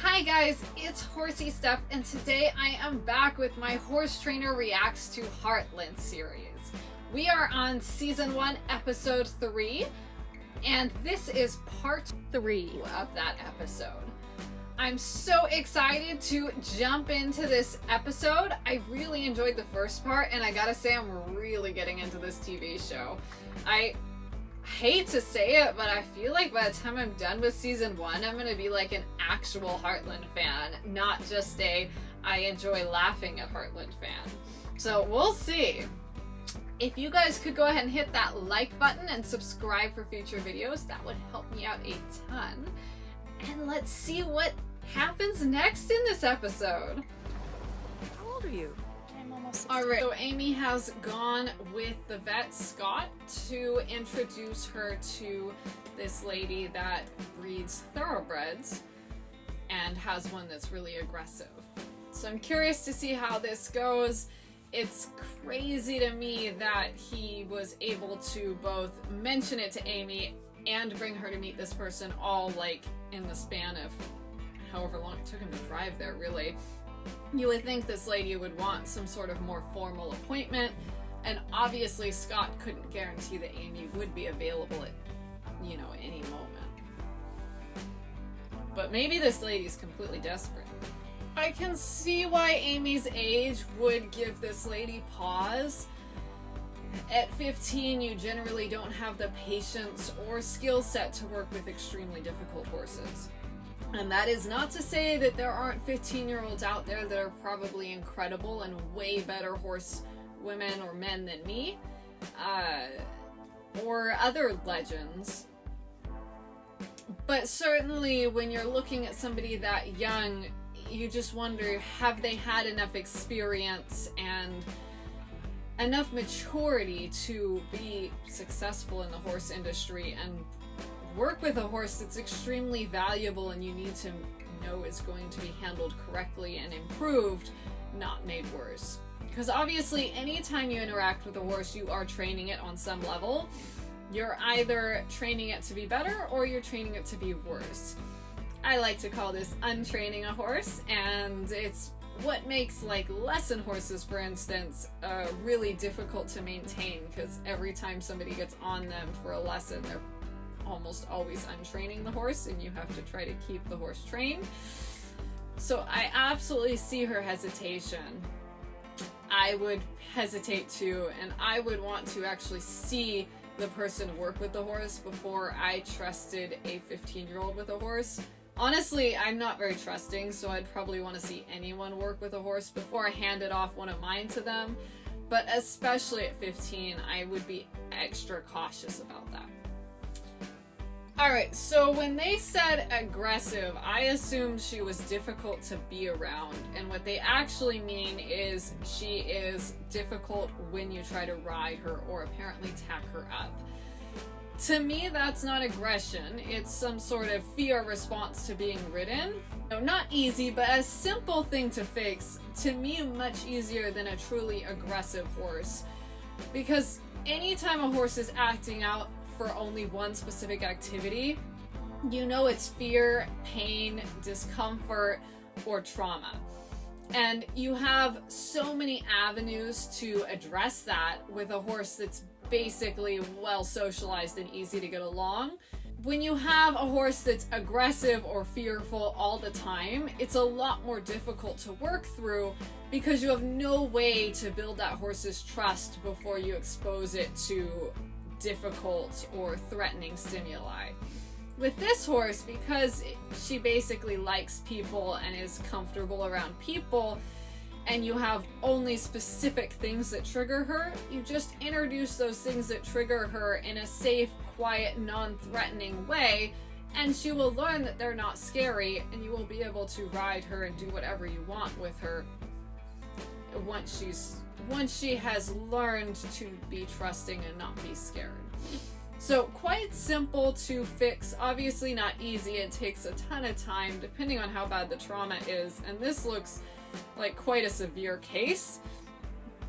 Hi guys, it's Horsey Stuff, and today I am back with my Horse Trainer Reacts to Heartland series. We are on Season 1, Episode 3, and this is Part 3 of that episode. I'm so excited to jump into this episode. I really enjoyed the first part, and I gotta say I'm really getting into this TV show. I hate to say it, but I feel like by the time I'm done with Season 1, I'm gonna be like an actual Heartland fan, not just a I enjoy laughing at Heartland fan. So we'll see. If you guys could go ahead and hit that like button and subscribe for future videos, that would help me out a ton. And let's see what happens next in this episode. How old are you? I'm almost 16. Alright, so Amy has gone with the vet Scott to introduce her to this lady that breeds thoroughbreds and has one that's really aggressive. So I'm curious to see how this goes. It's crazy to me that he was able to both mention it to Amy and bring her to meet this person all like in the span of however long it took him to drive there, really. You would think this lady would want some sort of more formal appointment, and obviously Scott couldn't guarantee that Amy would be available at, any moment. But maybe this lady's completely desperate. I can see why Amy's age would give this lady pause. At 15, you generally don't have the patience or skill set to work with extremely difficult horses. And that is not to say that there aren't 15-year-olds out there that are probably incredible and way better horse women or men than me, or other legends. But certainly when you're looking at somebody that young, you just wonder, have they had enough experience and enough maturity to be successful in the horse industry and work with a horse that's extremely valuable and you need to know is going to be handled correctly and improved, not made worse. Because obviously anytime you interact with a horse, you are training it on some level. You're either training it to be better or you're training it to be worse. I like to call this untraining a horse, and it's what makes like lesson horses, for instance, really difficult to maintain, because every time somebody gets on them for a lesson, they're almost always untraining the horse, and you have to try to keep the horse trained. So I absolutely see her hesitation. I would hesitate too, and I would want to actually see the person work with the horse before I trusted a 15-year-old with a horse. Honestly, I'm not very trusting, so I'd probably want to see anyone work with a horse before I handed off one of mine to them. But especially at 15, I would be extra cautious about that. Alright, so when they said aggressive, I assumed she was difficult to be around, and what they actually mean is she is difficult when you try to ride her or apparently tack her up. To me, that's not aggression, it's some sort of fear response to being ridden. No, not easy, but a simple thing to fix. To me, much easier than a truly aggressive horse. Because anytime a horse is acting out for only one specific activity, you know it's fear, pain, discomfort, or trauma. And you have so many avenues to address that with a horse that's basically well socialized and easy to get along. When you have a horse that's aggressive or fearful all the time, it's a lot more difficult to work through because you have no way to build that horse's trust before you expose it to difficult or threatening stimuli. With this horse, because she basically likes people and is comfortable around people, and you have only specific things that trigger her, you just introduce those things that trigger her in a safe, quiet, non-threatening way, and she will learn that they're not scary, and you will be able to ride her and do whatever you want with her once she has learned to be trusting and not be scared. So quite simple to fix, obviously not easy, it takes a ton of time depending on how bad the trauma is, and this looks like quite a severe case.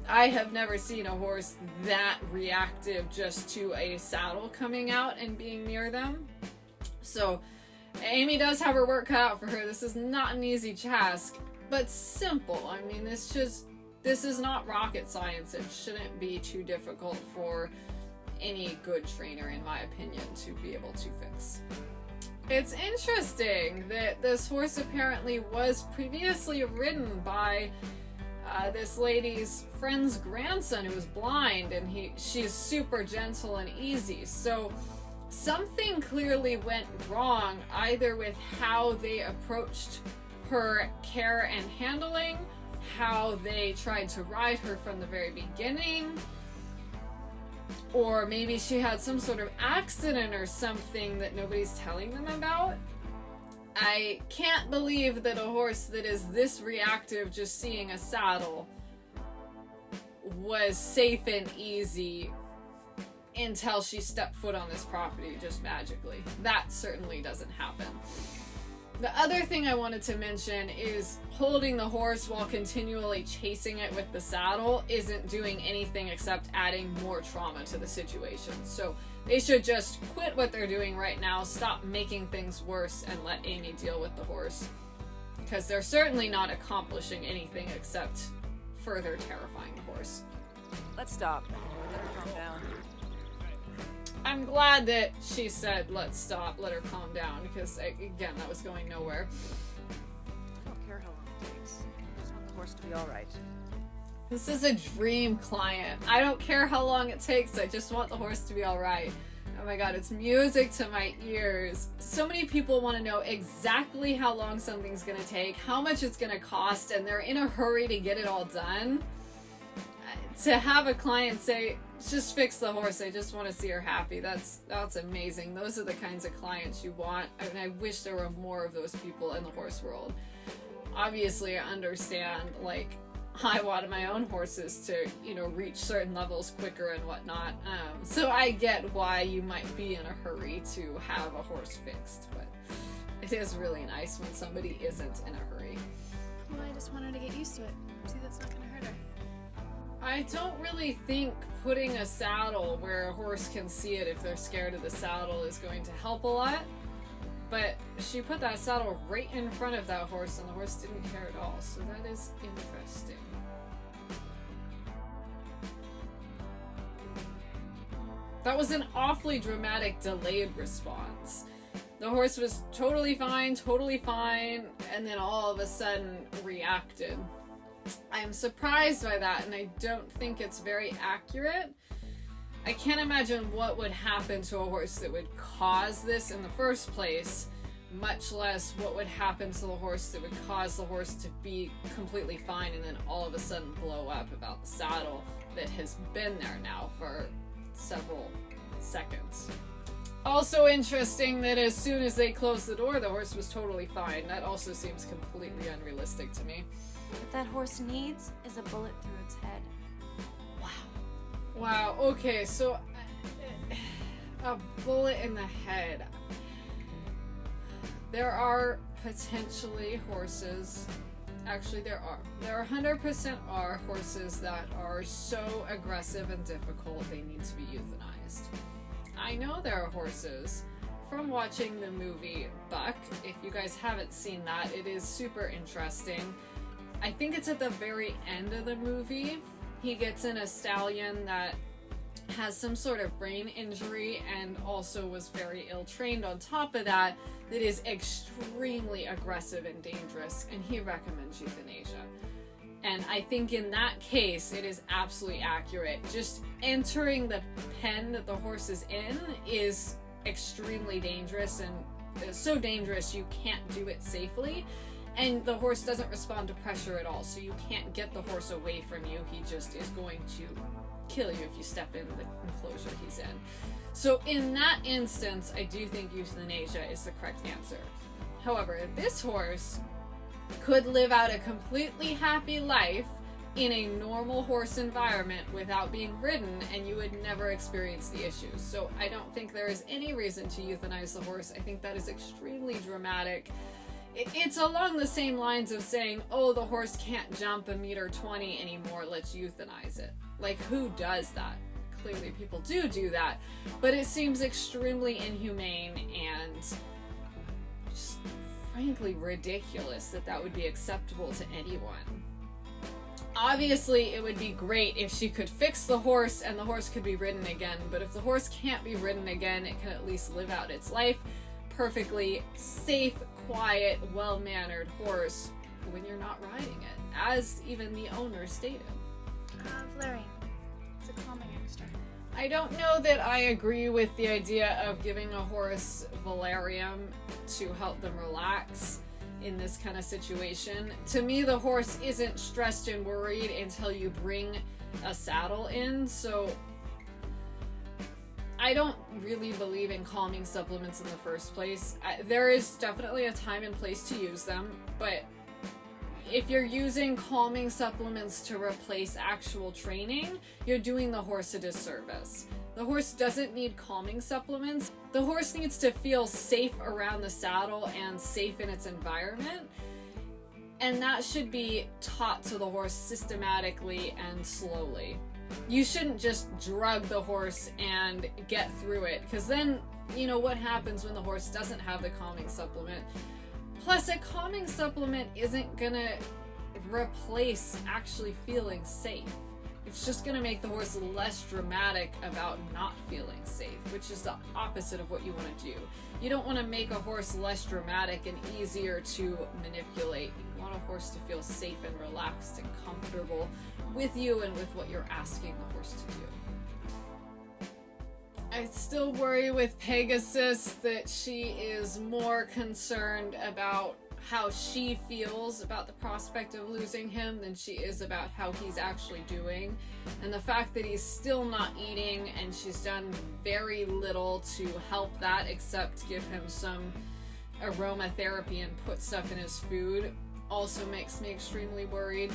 I have never seen a horse that reactive just to a saddle coming out and being near them. So Amy does have her work cut out for her. This is not an easy task, but simple. I mean, this is not rocket science. It shouldn't be too difficult for any good trainer, in my opinion, to be able to fix. It's interesting that this horse apparently was previously ridden by this lady's friend's grandson who was blind, and she's super gentle and easy. So something clearly went wrong, either with how they approached her care and handling, how they tried to ride her from the very beginning, or maybe she had some sort of accident or something that nobody's telling them about. I can't believe that a horse that is this reactive just seeing a saddle was safe and easy until she stepped foot on this property just magically. That certainly doesn't happen. The other thing I wanted to mention is holding the horse while continually chasing it with the saddle isn't doing anything except adding more trauma to the situation. So they should just quit what they're doing right now, stop making things worse, and let Amy deal with the horse. Because they're certainly not accomplishing anything except further terrifying the horse. Let's stop. Let her calm down. I'm glad that she said, let's stop, let her calm down, because, again, that was going nowhere. I don't care how long it takes. I just want the horse to be alright. This is a dream client. I don't care how long it takes, I just want the horse to be alright. Oh my god, it's music to my ears. So many people want to know exactly how long something's gonna take, how much it's gonna cost, and they're in a hurry to get it all done. To have a client say, just fix the horse, I just want to see her happy, that's amazing. Those are the kinds of clients you want. I mean, I wish there were more of those people in the horse world. Obviously, I understand, like, I wanted my own horses to, reach certain levels quicker and whatnot. So I get why you might be in a hurry to have a horse fixed, but it is really nice when somebody isn't in a hurry. Well, I just wanted to get used to it. See, that's not going to hurt her. I don't really think putting a saddle where a horse can see it if they're scared of the saddle is going to help a lot. But she put that saddle right in front of that horse and the horse didn't care at all. So that is interesting. That was an awfully dramatic delayed response. The horse was totally fine, and then all of a sudden reacted. I'm surprised by that, and I don't think it's very accurate. I can't imagine what would happen to a horse that would cause this in the first place, much less what would happen to the horse that would cause the horse to be completely fine and then all of a sudden blow up about the saddle that has been there now for several seconds. Also interesting that as soon as they closed the door, the horse was totally fine. That also seems completely unrealistic to me. What that horse needs is a bullet through its head. Wow, okay, so a bullet in the head. There are potentially horses, actually there 100% are horses that are so aggressive and difficult they need to be euthanized. I know there are horses from watching the movie Buck. If you guys haven't seen that, it is super interesting. I think it's at the very end of the movie. He gets in a stallion that has some sort of brain injury and also was very ill-trained on top of that, that is extremely aggressive and dangerous, and he recommends euthanasia. And I think in that case, it is absolutely accurate. Just entering the pen that the horse is in is extremely dangerous, and it's so dangerous you can't do it safely. And the horse doesn't respond to pressure at all, so you can't get the horse away from you. He just is going to kill you if you step in the enclosure he's in. So in that instance, I do think euthanasia is the correct answer. However, this horse could live out a completely happy life in a normal horse environment without being ridden, and you would never experience the issues. So I don't think there is any reason to euthanize the horse. I think that is extremely dramatic. It's along the same lines of saying, oh, the horse can't jump 1.20 meters anymore, let's euthanize it. Like, who does that? Clearly people do that, but it seems extremely inhumane and frankly ridiculous that that would be acceptable to anyone. Obviously, it would be great if she could fix the horse and the horse could be ridden again, but if the horse can't be ridden again, it can at least live out its life. Perfectly safe, quiet, well-mannered horse when you're not riding it, as even the owner stated. Valerian. It's a calming extract. I don't know that I agree with the idea of giving a horse valerium to help them relax in this kind of situation. To me, the horse isn't stressed and worried until you bring a saddle in, so I don't really believe in calming supplements in the first place. There is definitely a time and place to use them, but if you're using calming supplements to replace actual training, you're doing the horse a disservice. The horse doesn't need calming supplements. The horse needs to feel safe around the saddle and safe in its environment. And that should be taught to the horse systematically and slowly. You shouldn't just drug the horse and get through it, because then, you know, what happens when the horse doesn't have the calming supplement? Plus, a calming supplement isn't gonna replace actually feeling safe. It's just gonna make the horse less dramatic about not feeling safe, which is the opposite of what you want to do. You don't want to make a horse less dramatic and easier to manipulate. You want a horse to feel safe and relaxed and comfortable with you and with what you're asking the horse to do. I still worry with Pegasus that she is more concerned about how she feels about the prospect of losing him than she is about how he's actually doing. And the fact that he's still not eating and she's done very little to help that except give him some aromatherapy and put stuff in his food also makes me extremely worried.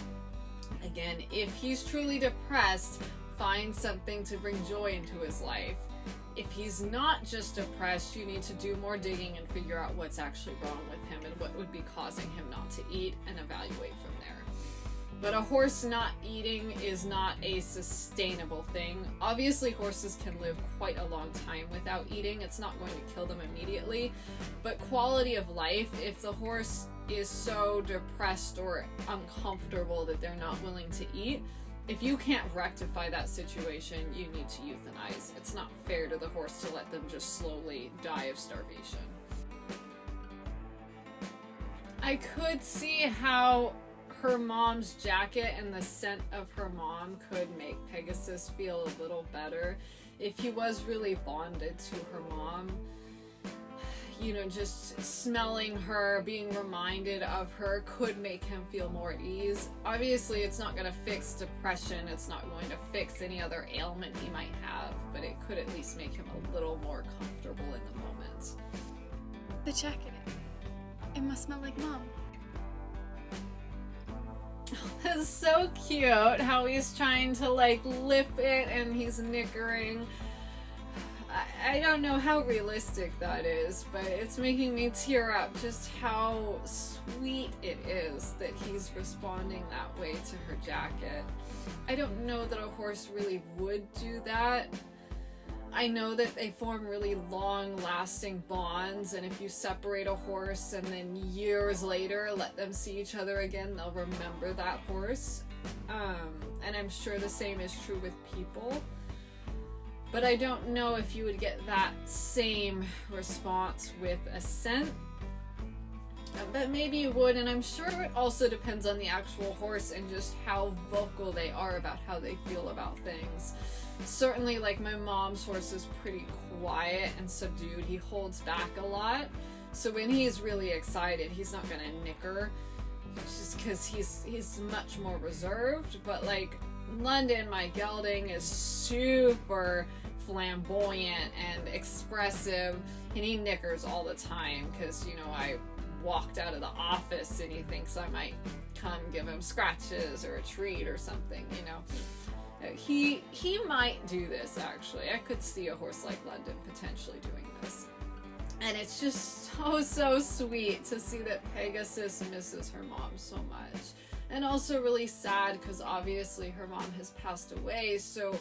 Again, if he's truly depressed, find something to bring joy into his life. If he's not just depressed, you need to do more digging and figure out what's actually wrong with him and what would be causing him not to eat and evaluate from there. But a horse not eating is not a sustainable thing. Obviously, horses can live quite a long time without eating. It's not going to kill them immediately. But quality of life, if the horse is so depressed or uncomfortable that they're not willing to eat, if you can't rectify that situation, you need to euthanize. It's not fair to the horse to let them just slowly die of starvation. I could see how her mom's jacket and the scent of her mom could make Pegasus feel a little better if he was really bonded to her mom. You know, just smelling her, being reminded of her could make him feel more at ease. Obviously, it's not going to fix depression. It's not going to fix any other ailment he might have, but it could at least make him a little more comfortable in the moment. The jacket. It must smell like Mom. That's so cute how he's trying to like lip it and he's nickering. I don't know how realistic that is, but it's making me tear up just how sweet it is that he's responding that way to her jacket. I don't know that a horse really would do that. I know that they form really long-lasting bonds, and if you separate a horse and then years later let them see each other again, they'll remember that horse. And I'm sure the same is true with people. But I don't know if you would get that same response with a scent. But maybe you would, and I'm sure it also depends on the actual horse and just how vocal they are about how they feel about things. Certainly, like, my mom's horse is pretty quiet and subdued. He holds back a lot. So when he's really excited, he's not gonna nicker, just because he's much more reserved. But like London, my gelding, is super flamboyant and expressive, and he nickers all the time because, you know, I walked out of the office and he thinks I might come give him scratches or a treat or something, you know. He might do this, actually. I could see a horse like London potentially doing this. And it's just so sweet to see that Pegasus misses her mom so much. And also really sad because obviously her mom has passed away, so,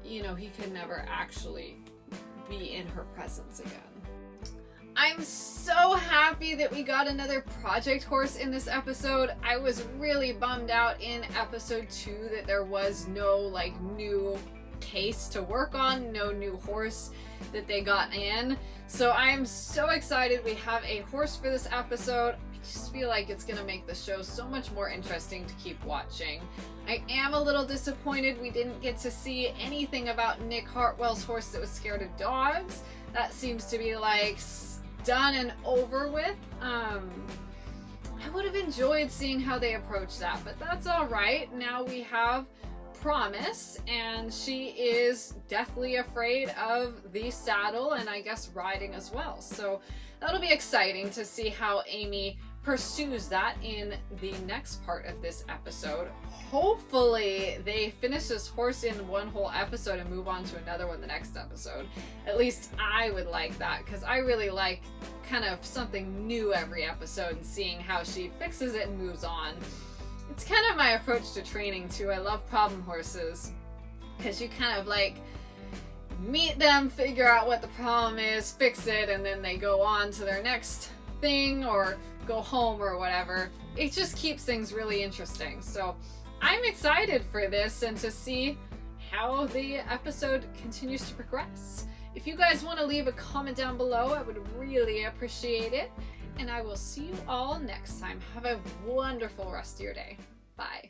you know, he can never actually be in her presence again. I'm so happy that we got another project horse in this episode. I was really bummed out in episode 2 that there was no like new case to work on, no new horse that they got in. So I'm so excited we have a horse for this episode. I just feel like it's gonna make the show so much more interesting to keep watching. I am a little disappointed we didn't get to see anything about Nick Hartwell's horse that was scared of dogs. That seems to be like done and over with. I would have enjoyed seeing how they approach that, but that's all right. Now we have Promise, and she is deathly afraid of the saddle and I guess riding as well. So that'll be exciting to see how Amy pursues that in the next part of this episode. Hopefully they finish this horse in one whole episode and move on to another one the next episode. At least I would like that, because I really like kind of something new every episode and seeing how she fixes it and moves on. It's kind of my approach to training too. I love problem horses because you kind of like meet them, figure out what the problem is, fix it, and then they go on to their next thing or go home or whatever. It just keeps things really interesting. So I'm excited for this and to see how the episode continues to progress. If you guys want to leave a comment down below, I would really appreciate it. And I will see you all next time. Have a wonderful rest of your day. Bye.